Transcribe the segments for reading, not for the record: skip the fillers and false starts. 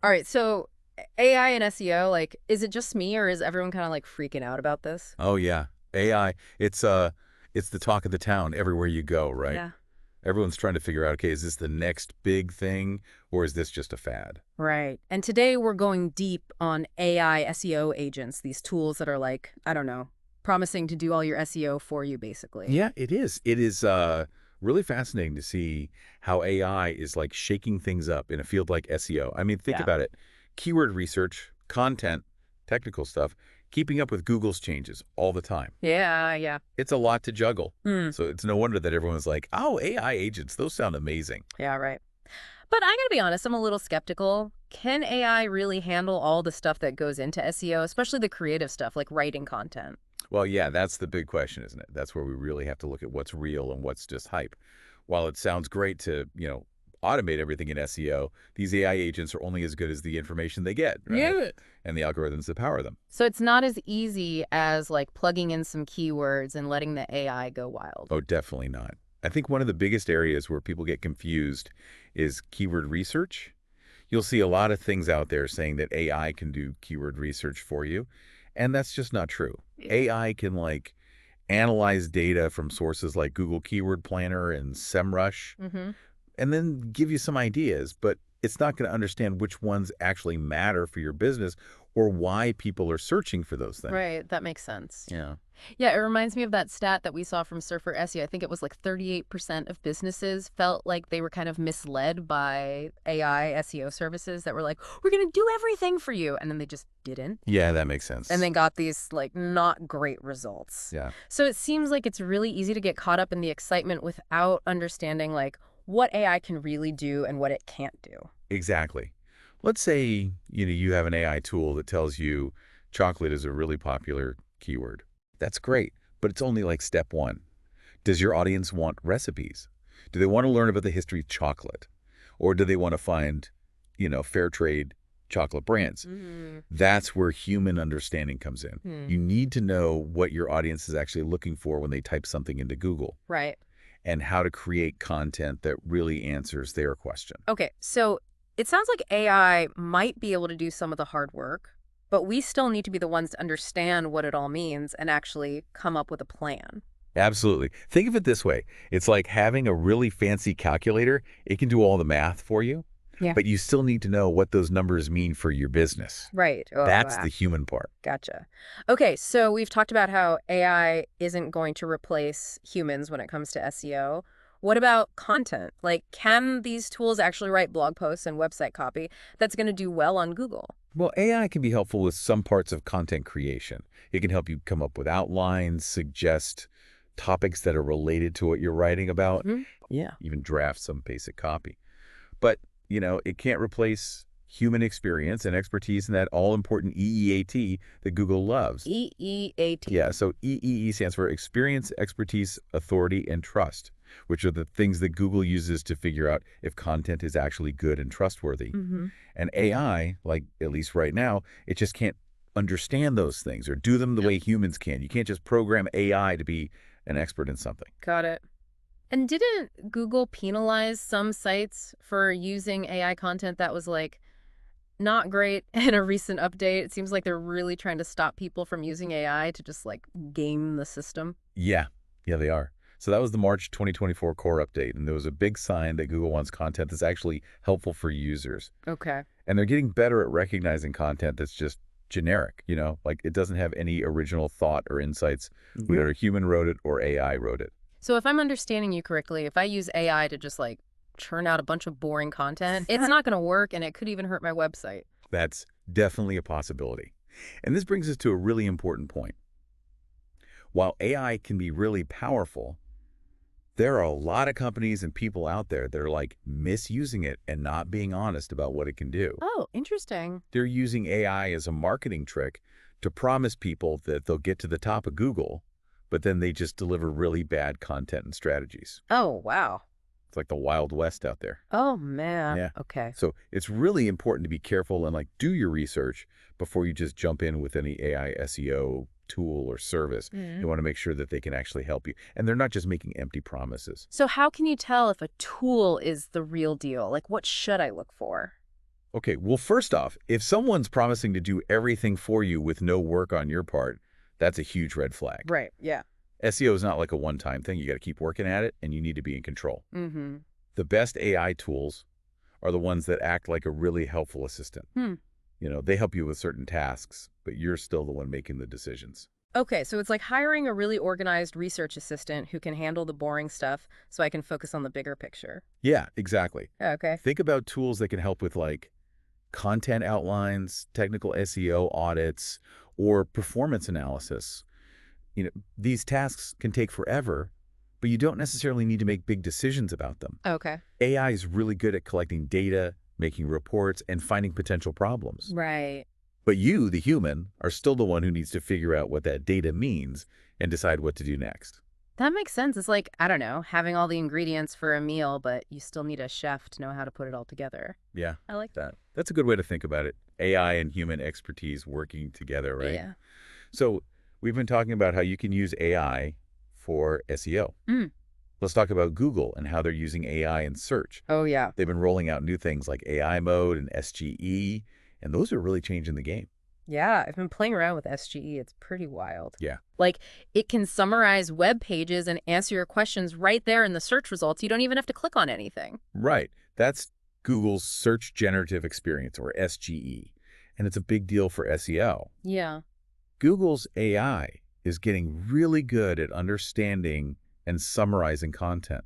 All right, so AI and SEO, like, is it just me or is everyone kind of like freaking out about this? Oh yeah, AI. It's the talk of the town everywhere you go, right? Yeah. Everyone's trying to figure out, okay, is this the next big thing or is this just a fad? Right. And today we're going deep on AI SEO agents, these tools that are like, I don't know, promising to do all your SEO for you, basically. Yeah, it is. It is really fascinating to see how AI is like shaking things up in a field like SEO. I mean, think Yeah. about it. Keyword research, content, technical stuff, keeping up with Google's changes all the time. Yeah, yeah. It's a lot to juggle. Hmm. So it's no wonder that everyone's like, oh, AI agents, those sound amazing. Yeah, right. But I gotta be honest, I'm a little skeptical. Can AI really handle all the stuff that goes into SEO, especially the creative stuff like writing content? Well, yeah, that's the big question, isn't it? That's where we really have to look at what's real and what's just hype. While it sounds great to, automate everything in SEO, these AI agents are only as good as the information they get, right? Yeah. And the algorithms that power them. So it's not as easy as like plugging in some keywords and letting the AI go wild. Oh, definitely not. I think one of the biggest areas where people get confused is keyword research. You'll see a lot of things out there saying that AI can do keyword research for you, and that's just not true. Yeah. AI can analyze data from sources like Google Keyword Planner and SEMrush Mm-hmm. and then give you some ideas, but it's not going to understand which ones actually matter for your business or why people are searching for those things. Right. That makes sense. Yeah. Yeah, it reminds me of that stat that we saw from Surfer SEO. I think it was like 38% of businesses felt like they were kind of misled by AI SEO services that were like, we're going to do everything for you. And then they just didn't. Yeah, that makes And sense. then got these like not great results. Yeah. So it seems like it's really easy to get caught up in the excitement without understanding like what AI can really do and what it can't do. Exactly. Let's say, you have an AI tool that tells you chocolate is a really popular keyword. That's great, but it's only like step one. Does your audience want recipes? Do they want to learn about the history of chocolate? Or do they want to find, fair trade chocolate brands? Mm. That's where human understanding comes in. Hmm. You need to know what your audience is actually looking for when they type something into Google Right. and how to create content that really answers their question. Okay, so it sounds like AI might be able to do some of the hard work, but we still need to be the ones to understand what it all means and actually come up with a plan. Absolutely. Think of it this way. It's like having a really fancy calculator. It can do all the math for you, Yeah. but you still need to know what those numbers mean for your business. Right. Oh, That's wow. the human part. Gotcha. Okay, so we've talked about how AI isn't going to replace humans when it comes to SEO. What about content? Like, can these tools actually write blog posts and website copy that's going to do well on Google? Well, AI can be helpful with some parts of content creation. It can help you come up with outlines, suggest topics that are related to what you're writing about, Hmm. Yeah. even draft some basic copy. But, it can't replace human experience and expertise in that all-important EEAT that Google loves. EEAT. Yeah, so EEE stands for experience, expertise, authority, and trust, which are the things that Google uses to figure out if content is actually good and trustworthy. Mm-hmm. And AI, like at least right now, it just can't understand those things or do them the way humans can. You can't just program AI to be an expert in something. Got it. And didn't Google penalize some sites for using AI content that was like not great in a recent update? It seems like they're really trying to stop people from using AI to just like game the system. Yeah, yeah, they are. So that was the March 2024 core update, and there was a big sign that Google wants content that's actually helpful for users. Okay. And they're getting better at recognizing content that's just generic, like it doesn't have any original thought or insights, Yeah. whether a human wrote it or AI wrote it. So if I'm understanding you correctly, if I use AI to just like churn out a bunch of boring content, it's not going to work and it could even hurt my website. That's definitely a possibility. And this brings us to a really important point. While AI can be really powerful, there are a lot of companies and people out there that are misusing it and not being honest about what it can do. Oh, interesting. They're using AI as a marketing trick to promise people that they'll get to the top of Google, but then they just deliver really bad content and strategies. Oh, wow. It's like the Wild West out there. Oh, man. Yeah. Okay. So it's really important to be careful and do your research before you just jump in with any AI SEO tool or service. Mm. You want to make sure that they can actually help you. And they're not just making empty promises. So how can you tell if a tool is the real deal? Like, what should I look for? Okay, well, first off, if someone's promising to do everything for you with no work on your part, that's a huge red flag. Right. Yeah. SEO is not like a one-time thing. You got to keep working at it, and you need to be in control. Mm-hmm. The best AI tools are the ones that act like a really helpful assistant. Hmm. They help you with certain tasks, but you're still the one making the decisions. Okay, so it's like hiring a really organized research assistant who can handle the boring stuff so I can focus on the bigger picture. Yeah, exactly. Okay. Think about tools that can help with like content outlines, technical SEO audits, or performance analysis. These tasks can take forever, but you don't necessarily need to make big decisions about them. Okay. AI is really good at collecting data, making reports, and finding potential problems. Right. But you, the human, are still the one who needs to figure out what that data means and decide what to do next. That makes sense. It's like, I don't know, having all the ingredients for a meal, but you still need a chef to know how to put it all together. Yeah, I like that. That's a good way to think about it. AI and human expertise working together, that. right? Yeah. So we've been talking about how you can use AI for SEO. Mm. Let's talk about Google and how they're using AI in search. Oh, yeah. They've been rolling out new things like AI mode and SGE, and those are really changing the game. Yeah, I've been playing around with SGE. It's pretty wild. Yeah. Like, it can summarize web pages and answer your questions right there in the search results. You don't even have to click on anything. Right. That's Google's Search Generative Experience, or SGE, and it's a big deal for SEO. Yeah. Google's AI is getting really good at understanding and summarizing content,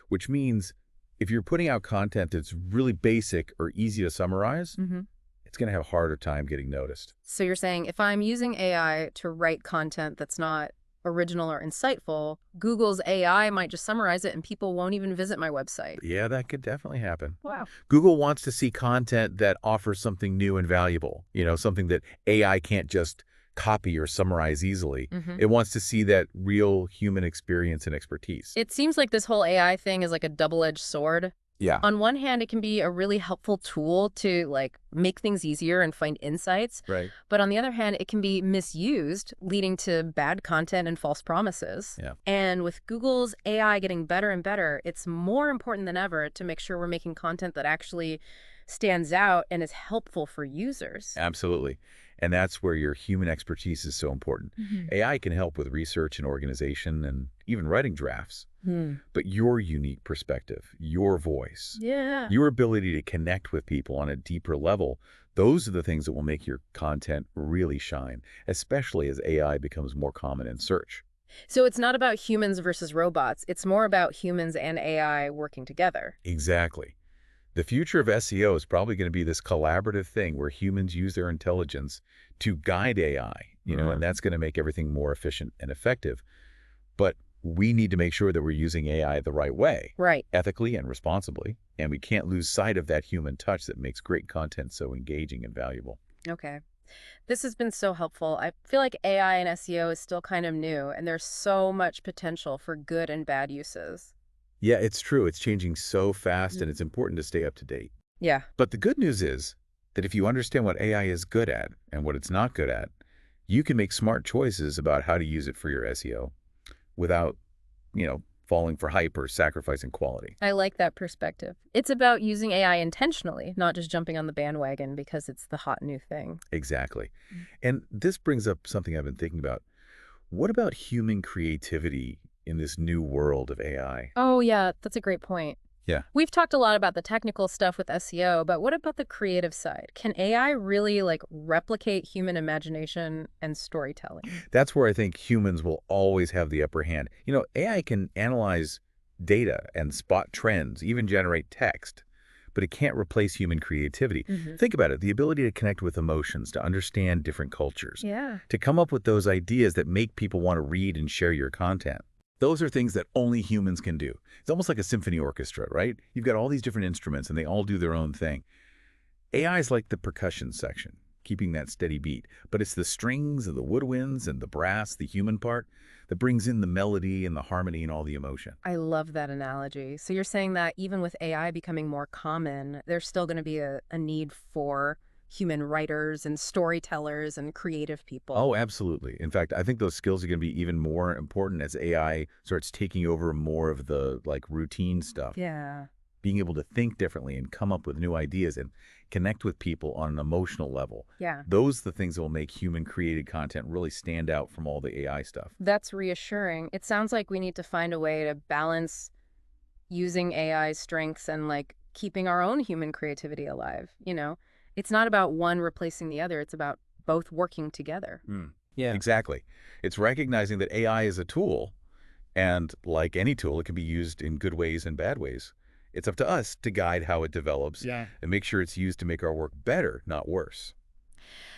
which means if you're putting out content that's really basic or easy to summarize, Mm-hmm. it's going to have a harder time getting noticed. So you're saying if I'm using AI to write content that's not original or insightful, Google's AI might just summarize it and people won't even visit my website. Yeah, that could definitely happen. Wow. Google wants to see content that offers something new and valuable, something that AI can't just copy or summarize easily. Mm-hmm. It wants to see that real human experience and expertise. It seems like this whole AI thing is like a double-edged sword. Yeah. On one hand, it can be a really helpful tool to like make things easier and find insights. Right. But on the other hand, it can be misused, leading to bad content and false promises. Yeah. And with Google's AI getting better and better, it's more important than ever to make sure we're making content that actually stands out and is helpful for users. Absolutely. And that's where your human expertise is so important. Mhm. AI can help with research and organization and even writing drafts. Hmm. But your unique perspective, your voice, Yeah. your ability to connect with people on a deeper level, those are the things that will make your content really shine, especially as AI becomes more common in search. So it's not about humans versus robots. It's more about humans and AI working together. Exactly. The future of SEO is probably going to be this collaborative thing where humans use their intelligence to guide AI, and that's going to make everything more efficient and effective. But we need to make sure that we're using AI the right way, Right. ethically and responsibly, and we can't lose sight of that human touch that makes great content so engaging and valuable. Okay. This has been so helpful. I feel like AI and SEO is still kind of new, and there's so much potential for good and bad uses. Yeah, it's true. It's changing so fast, and Mm. it's important to stay up to date. Yeah. But the good news is that if you understand what AI is good at and what it's not good at, you can make smart choices about how to use it for your SEO without, falling for hype or sacrificing quality. I like that perspective. It's about using AI intentionally, not just jumping on the bandwagon because it's the hot new thing. Exactly. Mm. And this brings up something I've been thinking about. What about human creativity in this new world of AI? Oh, yeah, that's a great point. Yeah. We've talked a lot about the technical stuff with SEO, but what about the creative side? Can AI really replicate human imagination and storytelling? That's where I think humans will always have the upper hand. AI can analyze data and spot trends, even generate text, but it can't replace human creativity. Mhm. Think about it, the ability to connect with emotions, to understand different cultures, Yeah. to come up with those ideas that make people want to read and share your content. Those are things that only humans can do. It's almost like a symphony orchestra, right? You've got all these different instruments and they all do their own thing. AI is like the percussion section, keeping that steady beat. But it's the strings and the woodwinds and the brass, the human part, that brings in the melody and the harmony and all the emotion. I love that analogy. So you're saying that even with AI becoming more common, there's still going to be a need for human writers and storytellers and creative people. Oh, absolutely. In fact, I think those skills are going to be even more important as AI starts taking over more of the routine stuff. Yeah. Being able to think differently and come up with new ideas and connect with people on an emotional level. Yeah. Those are the things that will make human-created content really stand out from all the AI stuff. That's reassuring. It sounds like we need to find a way to balance using AI's strengths and like keeping our own human creativity alive. It's not about one replacing the other, it's about both working together. Yeah. Exactly. It's recognizing that AI is a tool, and like any tool, it can be used in good ways and bad ways. It's up to us to guide how it develops Yeah. and make sure it's used to make our work better, not worse.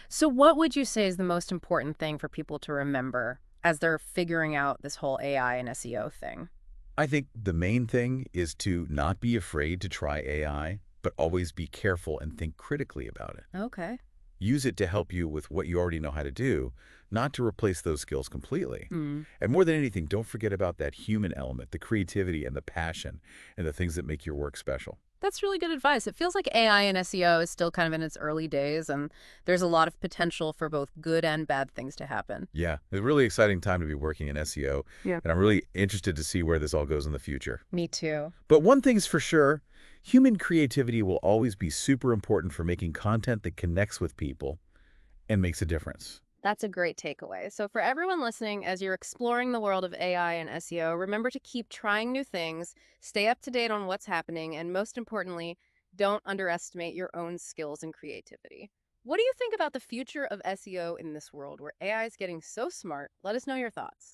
So what would you say is the most important thing for people to remember as they're figuring out this whole AI and SEO thing? I think the main thing is to not be afraid to try AI, but always be careful and think critically about it. Okay. Use it to help you with what you already know how to do, not to replace those skills completely. Mm. And more than anything, don't forget about that human element, the creativity and the passion, and the things that make your work special. That's really good advice. It feels like AI and SEO is still kind of in its early days, and there's a lot of potential for both good and bad things to happen. Yeah, it's a really exciting time to be working in SEO, Yeah. and I'm really interested to see where this all goes in the future. Me too. But one thing's for sure, human creativity will always be super important for making content that connects with people and makes a difference. That's a great takeaway. So for everyone listening, as you're exploring the world of AI and SEO, remember to keep trying new things, stay up to date on what's happening, and most importantly, don't underestimate your own skills and creativity. What do you think about the future of SEO in this world where AI is getting so smart? Let us know your thoughts.